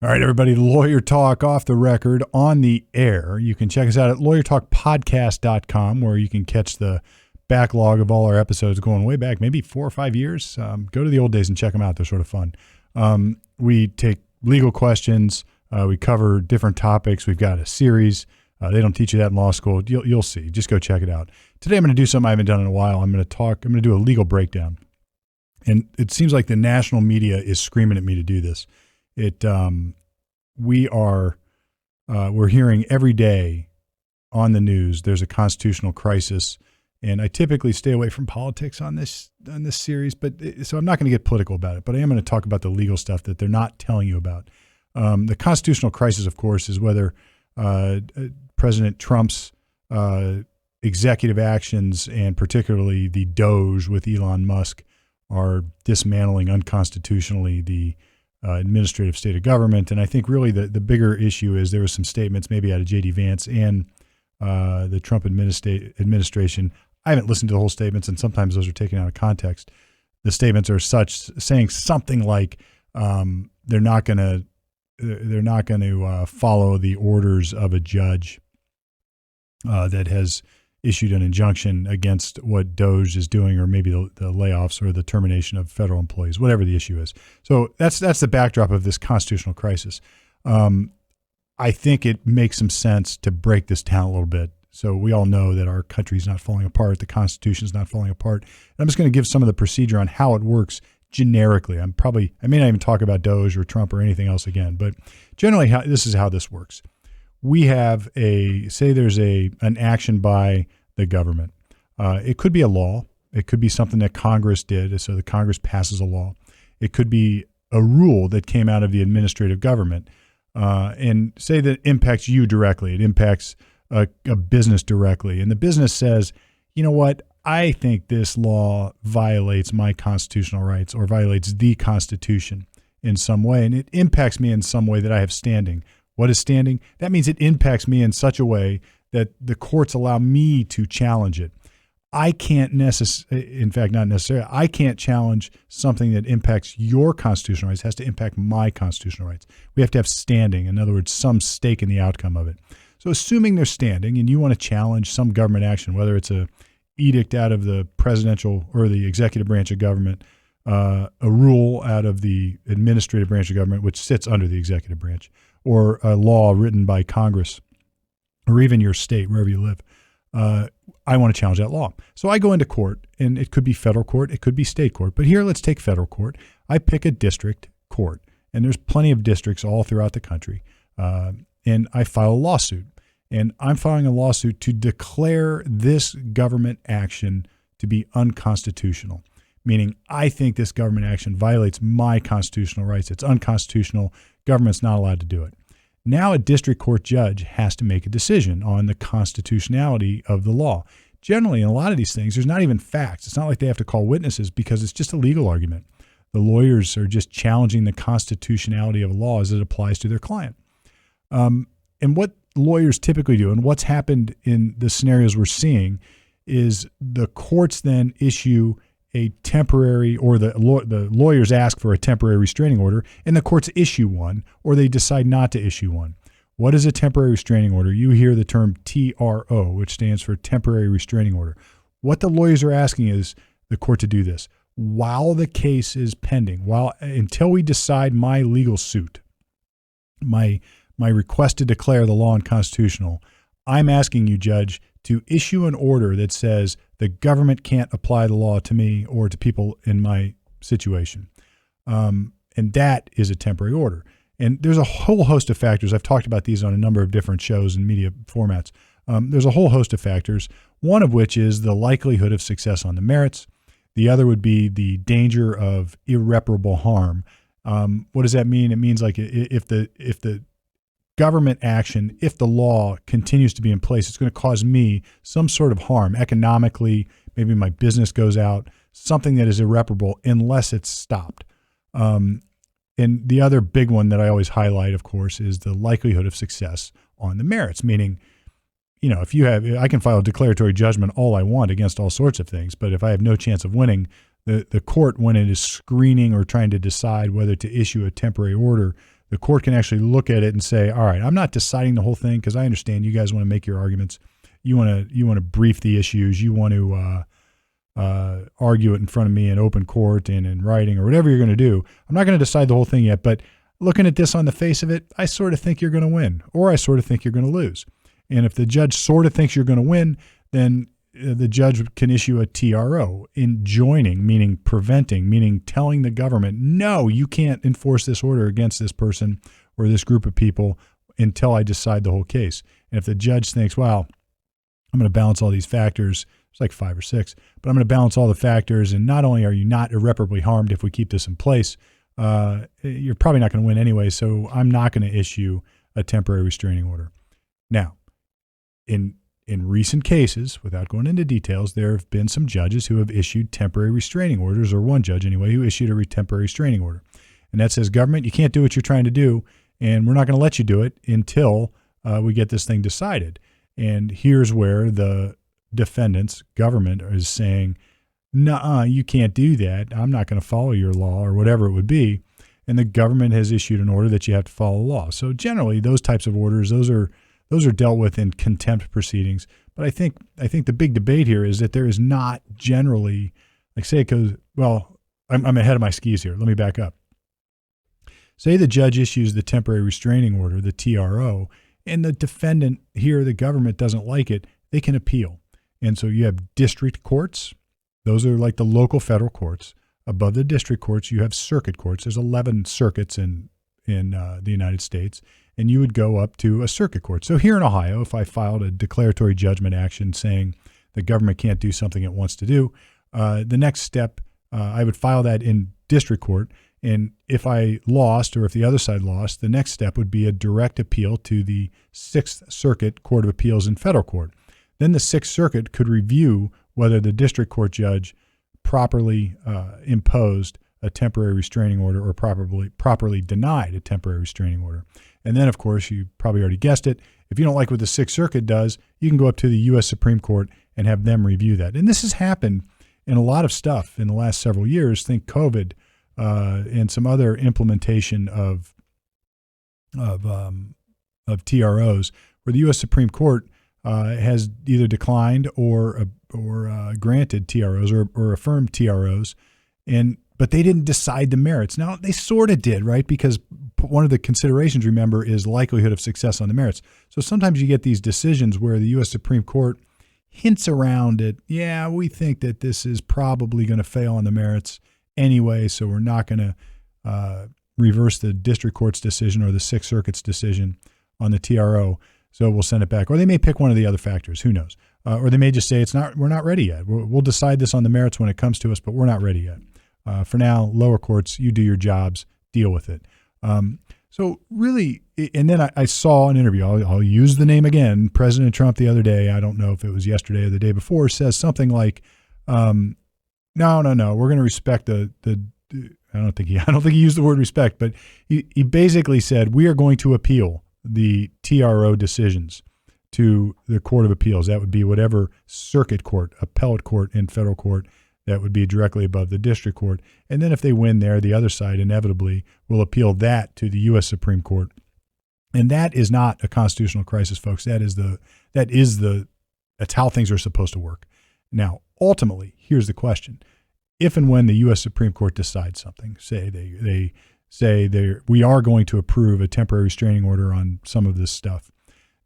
All right, everybody, Lawyer Talk off the record on the air. You can check us out at lawyertalkpodcast.com, where you can catch the backlog of all our episodes going way back, maybe 4 or 5 years. Go to the old days and check them out. They're sort of fun. We take legal questions. We cover different topics. We've got a series. They don't teach you that in law school. You'll see. Just go check it out. Today, I'm going to do something I haven't done in a while. I'm going to do a legal breakdown. And it seems like the national media is screaming at me to do this. We're hearing every day on the news there's a constitutional crisis, and I typically stay away from politics on this series, so I'm not going to get political about it, but I am going to talk about the legal stuff that they're not telling you about. The constitutional crisis, of course, is whether President Trump's executive actions, and particularly the DOJ with Elon Musk, are dismantling unconstitutionally the administrative state of government. And I think really the bigger issue is there were some statements maybe out of J.D. Vance and the Trump administration. I haven't listened to the whole statements, and sometimes those are taken out of context. The statements are saying something like they're not going to follow the orders of a judge that has issued an injunction against what DOJ is doing, or maybe the layoffs or the termination of federal employees, whatever the issue is. So that's the backdrop of this constitutional crisis. I think it makes some sense to break this down a little bit. So we all know that our country's not falling apart, the Constitution is not falling apart. And I'm just going to give some of the procedure on how it works generically. I may not even talk about DOJ or Trump or anything else again, but generally this is how this works. We have there's an action by the government. It could be a law. It could be something that Congress did, so the Congress passes a law. It could be a rule that came out of the administrative government, and say that it impacts you directly. It impacts a business directly. And the business says, you know what, I think this law violates my constitutional rights or violates the Constitution in some way, and it impacts me in some way that I have standing. What is standing? That means it impacts me in such a way that the courts allow me to challenge it. I can't I can't challenge something that impacts your constitutional rights. It has to impact my constitutional rights. We have to have standing. In other words, some stake in the outcome of it. So assuming there's standing and you want to challenge some government action, whether it's a edict out of the presidential or the executive branch of government, a rule out of the administrative branch of government, which sits under the executive branch, or a law written by Congress, or even your state, wherever you live, I want to challenge that law. So I go into court, and it could be federal court, it could be state court. But here, let's take federal court. I pick a district court, and there's plenty of districts all throughout the country, and I file a lawsuit. And I'm filing a lawsuit to declare this government action to be unconstitutional, meaning I think this government action violates my constitutional rights. It's unconstitutional. Government's not allowed to do it. Now a district court judge has to make a decision on the constitutionality of the law. Generally, in a lot of these things, there's not even facts. It's not like they have to call witnesses because it's just a legal argument. The lawyers are just challenging the constitutionality of a law as it applies to their client. And what lawyers typically do, and what's happened in the scenarios we're seeing, is the courts then issue a temporary, or the lawyers ask for a temporary restraining order, and the courts issue one, or they decide not to issue one. What is a temporary restraining order? You hear the term TRO, which stands for temporary restraining order. What the lawyers are asking is the court to do this while the case is pending, until we decide my legal suit, my request to declare the law unconstitutional. I'm asking you, Judge, to issue an order that says the government can't apply the law to me or to people in my situation. And that is a temporary order. And there's a whole host of factors. I've talked about these on a number of different shows and media formats. There's a whole host of factors, one of which is the likelihood of success on the merits. The other would be the danger of irreparable harm. What does that mean? It means like if the government action, if the law continues to be in place, it's going to cause me some sort of harm economically. Maybe my business goes out, something that is irreparable unless it's stopped. And the other big one that I always highlight, of course, is the likelihood of success on the merits, meaning, I can file a declaratory judgment all I want against all sorts of things, but if I have no chance of winning, the court, when it is screening or trying to decide whether to issue a temporary order, the court can actually look at it and say, all right, I'm not deciding the whole thing because I understand you guys want to make your arguments. You want to brief the issues. You want to argue it in front of me in open court and in writing or whatever you're going to do. I'm not going to decide the whole thing yet, but looking at this on the face of it, I sort of think you're going to win, or I sort of think you're going to lose. And if the judge sort of thinks you're going to win, then the judge can issue a TRO, enjoining, meaning preventing, meaning telling the government, no, you can't enforce this order against this person or this group of people until I decide the whole case. And if the judge thinks, wow, I'm going to balance all these factors, it's like 5 or 6, but I'm going to balance all the factors, and not only are you not irreparably harmed if we keep this in place, you're probably not going to win anyway, so I'm not going to issue a temporary restraining order. Now, in recent cases, without going into details, there have been some judges who have issued temporary restraining orders, or one judge anyway, who issued a temporary restraining order. And that says, government, you can't do what you're trying to do, and we're not going to let you do it until we get this thing decided. And here's where the defendant's government is saying, nuh-uh, you can't do that. I'm not going to follow your law, or whatever it would be. And the government has issued an order that you have to follow the law. So generally, those types of orders, those are dealt with in contempt proceedings. But I think the big debate here is that there is not generally, like, say it goes, well, I'm ahead of my skis here. Let me back up. Say the judge issues the temporary restraining order, the TRO, and the defendant here, the government, doesn't like it, they can appeal. And so you have district courts. Those are like the local federal courts. Above the district courts, you have circuit courts. There's 11 circuits in the United States, and you would go up to a circuit court. So here in Ohio, if I filed a declaratory judgment action saying the government can't do something it wants to do, the next step, I would file that in district court. And if I lost, or if the other side lost, the next step would be a direct appeal to the Sixth Circuit Court of Appeals in federal court. Then the Sixth Circuit could review whether the district court judge properly imposed a temporary restraining order or properly denied a temporary restraining order. And then, of course, you probably already guessed it, if you don't like what the Sixth Circuit does, you can go up to the U.S. Supreme Court and have them review that. And this has happened in a lot of stuff in the last several years. Think COVID and some other implementation of TROs, where the U.S. Supreme Court has either declined or granted TROs or affirmed TROs, but they didn't decide the merits. Now, they sort of did, right? Because one of the considerations, remember, is likelihood of success on the merits. So sometimes you get these decisions where the U.S. Supreme Court hints around it. Yeah, we think that this is probably going to fail on the merits anyway, so we're not going to reverse the district court's decision or the Sixth Circuit's decision on the TRO. So we'll send it back. Or they may pick one of the other factors. Who knows? Or they may just say we're not ready yet. We'll decide this on the merits when it comes to us, but we're not ready yet. For now, lower courts, you do your jobs, deal with it. So really, and then I saw an interview. I'll use the name again. President Trump the other day, I don't know if it was yesterday or the day before, says something like, no, we're going to respect I don't think he used the word respect, but he basically said, we are going to appeal the TRO decisions to the Court of Appeals. That would be whatever circuit court, appellate court, and federal court that would be directly above the district court. And then if they win there, the other side inevitably will appeal that to the U.S. Supreme Court. And that is not a constitutional crisis, folks. That's how things are supposed to work. Now, ultimately, here's the question. If and when the U.S. Supreme Court decides something, say they say we are going to approve a temporary restraining order on some of this stuff.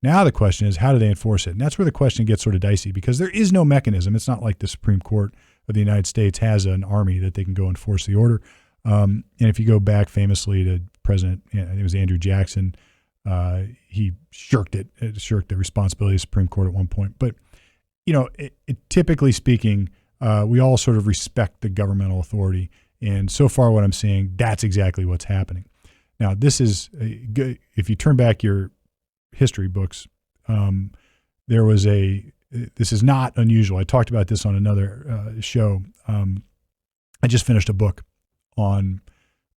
Now the question is, how do they enforce it? And that's where the question gets sort of dicey, because there is no mechanism. It's not like the Supreme Court of the United States has an army that they can go enforce the order. And if you go back famously to President, I think it was Andrew Jackson, he shirked the responsibility of the Supreme Court at one point. But, typically speaking, we all sort of respect the governmental authority. And so far what I'm seeing, that's exactly what's happening. Now, this is good. If you turn back your history books, this is not unusual. I talked about this on another show. I just finished a book on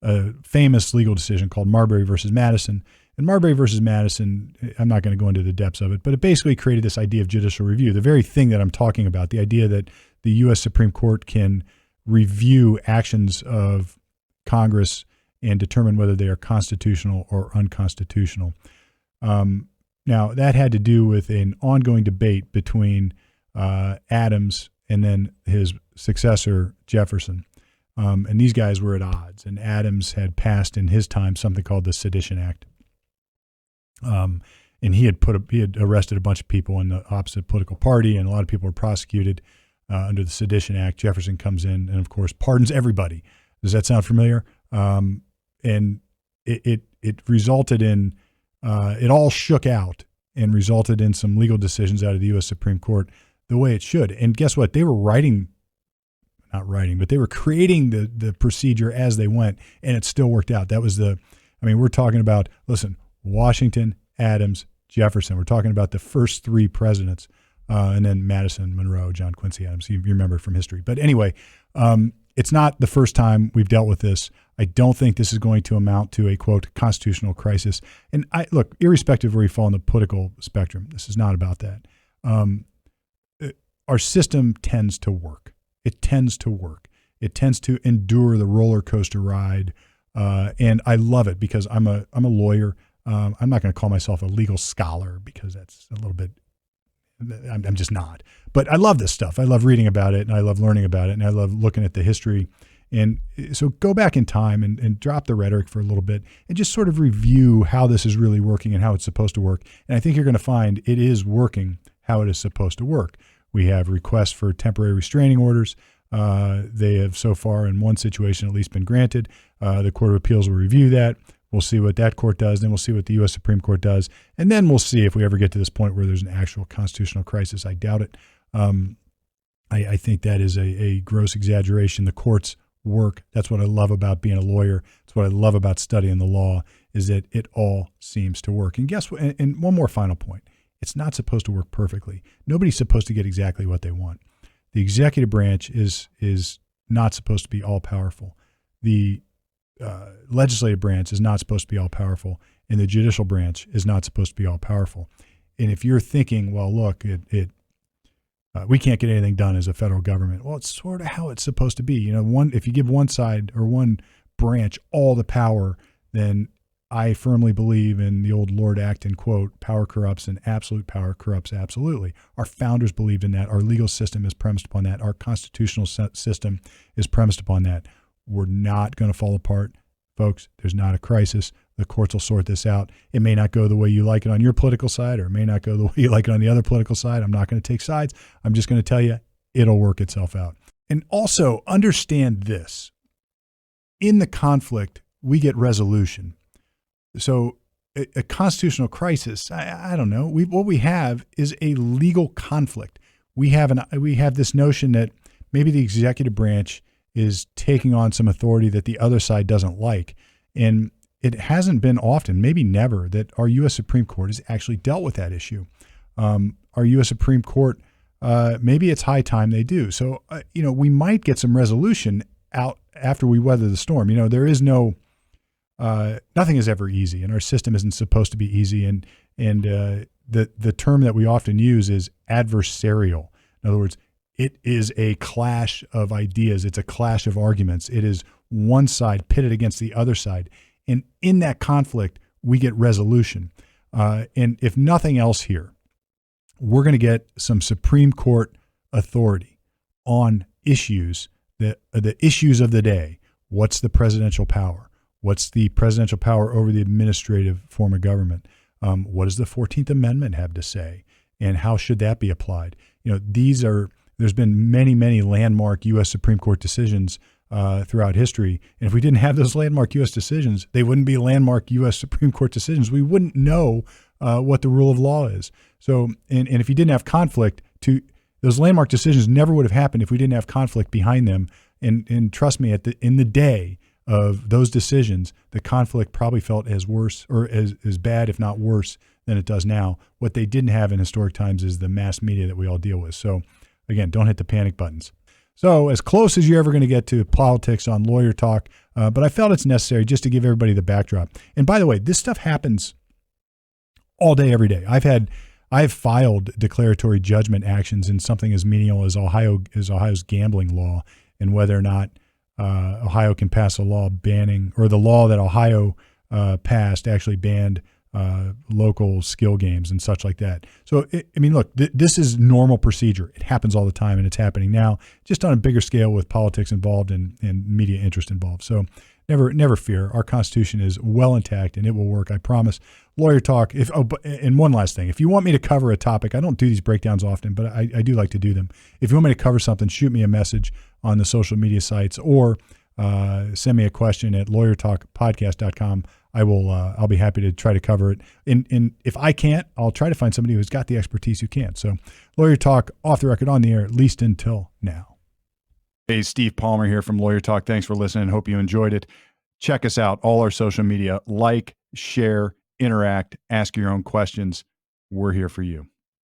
a famous legal decision called Marbury versus Madison. And Marbury versus Madison, I'm not going to go into the depths of it, but it basically created this idea of judicial review, the very thing that I'm talking about, the idea that the U.S. Supreme Court can review actions of Congress and determine whether they are constitutional or unconstitutional. Now, that had to do with an ongoing debate between Adams and then his successor, Jefferson. And these guys were at odds. And Adams had passed in his time something called the Sedition Act. And he had arrested a bunch of people in the opposite political party, and a lot of people were prosecuted under the Sedition Act. Jefferson comes in and, of course, pardons everybody. Does that sound familiar? And it resulted in it all shook out and resulted in some legal decisions out of the U.S. Supreme Court the way it should. And guess what? They were but they were creating the procedure as they went, and it still worked out. That was we're talking about, listen, Washington, Adams, Jefferson. We're talking about the first three presidents, and then Madison, Monroe, John Quincy Adams. You remember it from history. But anyway, it's not the first time we've dealt with this. I don't think this is going to amount to a, quote, constitutional crisis. And look, irrespective of where you fall in the political spectrum, this is not about that. Our system tends to work. It tends to work. It tends to endure the roller coaster ride. And I love it because I'm a lawyer. I'm not going to call myself a legal scholar because that's a little bit, I'm just not. But I love this stuff. I love reading about it, and I love learning about it, and I love looking at the history. And so go back in time and drop the rhetoric for a little bit and just sort of review how this is really working and how it's supposed to work. And I think you're going to find it is working how it is supposed to work. We have requests for temporary restraining orders. They have so far in one situation at least been granted. The Court of Appeals will review that. We'll see what that court does. Then we'll see what the U.S. Supreme Court does. And then we'll see if we ever get to this point where there's an actual constitutional crisis. I doubt it. I think that is a gross exaggeration. The courts work. That's what I love about being a lawyer. That's what I love about studying the law, is that it all seems to work. And guess what? And one more final point. It's not supposed to work perfectly. Nobody's supposed to get exactly what they want. The executive branch is not supposed to be all-powerful. The legislative branch is not supposed to be all-powerful, and the judicial branch is not supposed to be all-powerful. And if you're thinking, well, look, we can't get anything done as a federal government, well, it's sort of how it's supposed to be. If you give one side or one branch all the power, then I firmly believe in the old Lord Acton quote, power corrupts and absolute power corrupts absolutely. Our founders believed in that. Our legal system is premised upon that. Our constitutional system is premised upon that. We're not going to fall apart, folks. There's not a crisis. The courts will sort this out. It may not go the way you like it on your political side, or it may not go the way you like it on the other political side. I'm not going to take sides. I'm just going to tell you it'll work itself out. And also understand this. In the conflict, we get resolution. So a constitutional crisis, I don't know. What we have is a legal conflict. We have this notion that maybe the executive branch is taking on some authority that the other side doesn't like. And it hasn't been often, maybe never, that our U.S. Supreme Court has actually dealt with that issue. Our U.S. Supreme Court, maybe it's high time they do. So, we might get some resolution out after we weather the storm. There is nothing is ever easy, and our system isn't supposed to be easy. And the term that we often use is adversarial. In other words, it is a clash of ideas. It's a clash of arguments. It is one side pitted against the other side. And in that conflict, we get resolution. And if nothing else here, we're going to get some Supreme Court authority on issues, the issues of the day. What's the presidential power? What's the presidential power over the administrative form of government? What does the 14th Amendment have to say? And how should that be applied? There's been many, many landmark U.S. Supreme Court decisions throughout history. And if we didn't have those landmark U.S. decisions, they wouldn't be landmark U.S. Supreme Court decisions. We wouldn't know what the rule of law is. So, and if you didn't have conflict, those landmark decisions never would have happened if we didn't have conflict behind them. And trust me, in the day of those decisions, the conflict probably felt as worse or as bad, if not worse, than it does now. What they didn't have in historic times is the mass media that we all deal with. So again, don't hit the panic buttons. So as close as you're ever going to get to politics on Lawyer Talk, but I felt it's necessary just to give everybody the backdrop. And by the way, this stuff happens all day, every day. I've filed declaratory judgment actions in something as menial as Ohio's gambling law, and whether or not Ohio can pass a law banning, or the law that Ohio passed actually banned local skill games and such like that. So, I mean, look, this is normal procedure. It happens all the time, and it's happening now, just on a bigger scale with politics involved and media interest involved. So never fear. Our Constitution is well intact, and it will work, I promise. Lawyer Talk. And one last thing. If you want me to cover a topic, I don't do these breakdowns often, but I do like to do them. If you want me to cover something, shoot me a message on the social media sites, or send me a question at lawyertalkpodcast.com. I'll be happy to try to cover it. And if I can't, I'll try to find somebody who's got the expertise who can. So Lawyer Talk, off the record, on the air, at least until now. Hey, Steve Palmer here from Lawyer Talk. Thanks for listening. Hope you enjoyed it. Check us out, all our social media. Like, share, interact, ask your own questions. We're here for you.